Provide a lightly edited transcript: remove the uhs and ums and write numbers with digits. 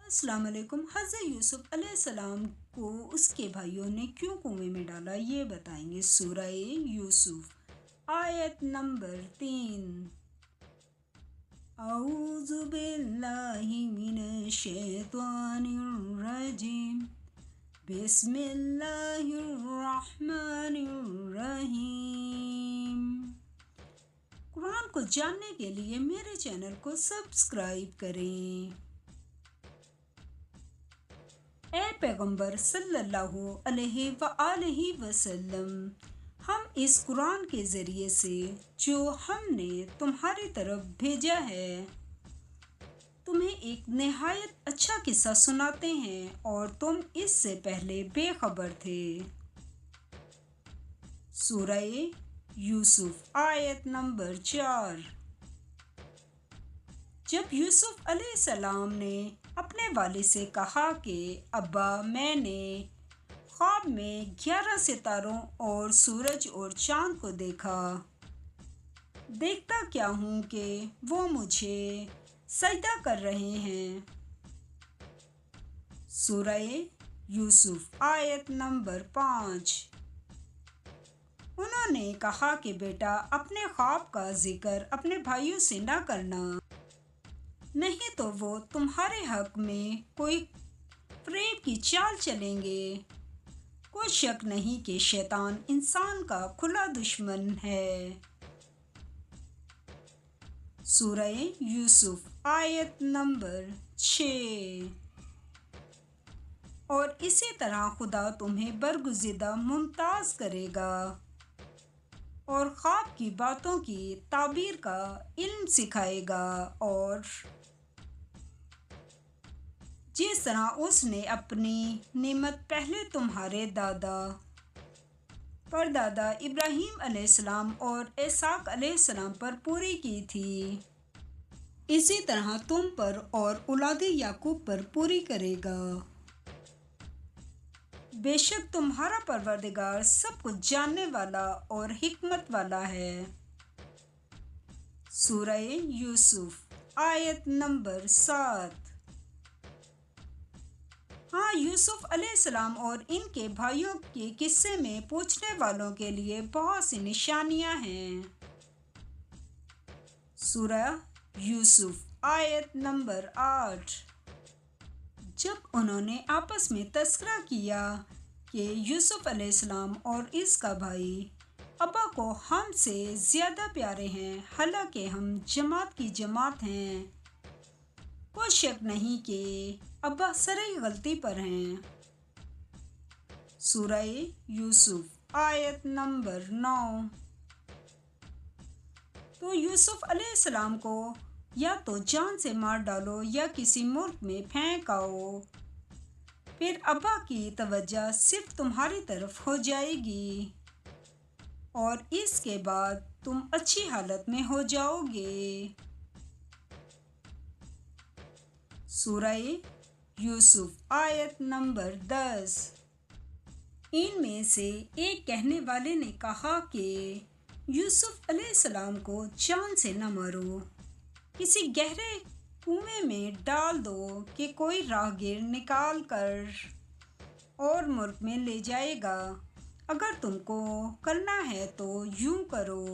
السلام علیکم۔ حضرت یوسف علیہ السلام کو اس کے بھائیوں نے کیوں کنویں میں ڈالا یہ بتائیں گے۔ سورہ یوسف آیت نمبر 3۔ اعوذ باللہ من الشیطان الرجیم، بسم اللہ الرحمن الرحیم۔ قرآن کو جاننے کے لیے میرے چینل کو سبسکرائب کریں۔ اے پیغمبر صلی اللہ علیہ وآلہ وسلم، ہم اس قرآن کے ذریعے سے جو ہم نے تمہاری طرف بھیجا ہے تمہیں ایک نہایت اچھا قصہ سناتے ہیں اور تم اس سے پہلے بے خبر تھے۔ سورہ یوسف آیت نمبر 4۔ جب یوسف علیہ السلام نے اپنے والد سے کہا کہ ابا، میں نے خواب میں 11 ستاروں اور سورج اور چاند کو دیکھتا کیا ہوں کہ وہ مجھے سجدہ کر رہے ہیں۔ سورہ یوسف آیت نمبر 5۔ انہوں نے کہا کہ بیٹا، اپنے خواب کا ذکر اپنے بھائیوں سے نہ کرنا، نہیں تو وہ تمہارے حق میں کوئی فریب کی چال چلیں گے۔ کوئی شک نہیں کہ شیطان انسان کا کھلا دشمن ہے۔ سورہ یوسف آیت نمبر 6۔ اور اسی طرح خدا تمہیں برگزیدہ ممتاز کرے گا اور خواب کی باتوں کی تعبیر کا علم سکھائے گا، اور جس طرح اس نے اپنی نعمت پہلے تمہارے پردادا ابراہیم علیہ السلام اور اسحاق علیہ السلام پر پوری کی تھی، اسی طرح تم پر اور اولاد یعقوب پر پوری کرے گا۔ بے شک تمہارا پروردگار سب کچھ جاننے والا اور حکمت والا ہے۔ سورہ یوسف آیت نمبر 7۔ ہاں، یوسف علیہ السلام اور ان کے بھائیوں کے قصے میں پوچھنے والوں کے لیے بہت سی نشانیاں ہیں۔ سورہ یوسف آیت نمبر 8۔ جب انہوں نے آپس میں تذکرہ کیا کہ یوسف علیہ السلام اور اس کا بھائی ابا کو ہم سے زیادہ پیارے ہیں، حالانکہ ہم جماعت کی جماعت ہیں، کوئی شک نہیں کہ ابا سرئی غلطی پر ہیں۔ سورہ یوسف آیت نمبر 9۔ تو یوسف علیہ السلام کو یا تو جان سے مار ڈالو یا کسی ملک میں پھینک آؤ، پھر ابا کی توجہ صرف تمہاری طرف ہو جائے گی اور اس کے بعد تم اچھی حالت میں ہو جاؤ گے۔ سورہ یوسف آیت نمبر 10۔ ان میں سے ایک کہنے والے نے کہا کہ یوسف علیہ السلام کو جان سے نہ مارو، کسی گہرے کنویں میں ڈال دو کہ کوئی راہگیر نکال کر اور ملک میں لے جائے گا۔ اگر تم کو کرنا ہے تو یوں کرو۔